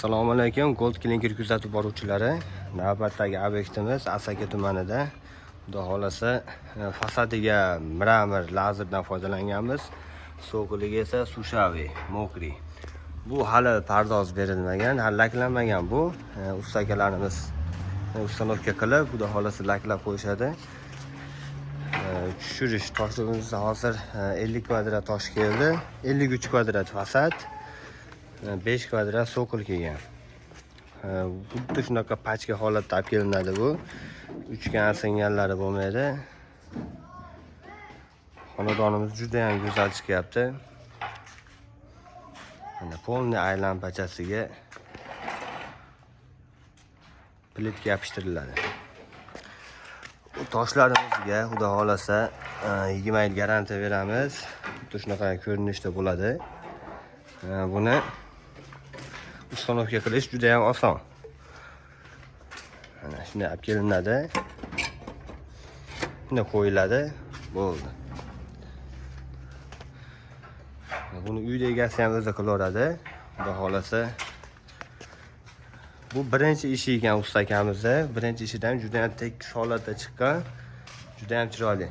Assalomu alaykum, Gold Clinker kuzatib boruvchilari. Navbatdagi obyektimiz Asaka tumanida. Xudo xolasa fasadiga mramor lazerdan foydalanganmiz. So'qiliga esa sushavi, mokri. Bu hali pardoz berilmagan, hali laklanmagan bu. Ustakalarimiz ustanovka qilib, xudo xolasa laklab qo'yishadi. Tushirish toshligimiz hozir 50 kvadrat tosh keldi. 53 kvadrat fasad. 5 kvadrat so'qil kelgan. Xuddi shunaqa pachka holatda olib kelinadi bu. Uchgan singanlari bo'lmaydi. Xonadonimiz juda ham go'zal chiqyapti. Mana polni aylanpachasiga plitka yopishtiriladi. Bu toshlarimizga xudo xolasa 20 yil garantiya beramiz. Xuddi shunaqa ko'rinishda bo'ladi. Buni ustanovka qilish juda ham oson. Mana shunday olib kelinadi. Buni qo'yiladi, bo'ldi. Buni uyda egasi ham o'zi qilaveradi. Xudo xolasa. Bu birinchi ishi ekan usta akamizda. Birinchi ishidan juda ham tekis holatda chiqqan. Juda ham chiroyli.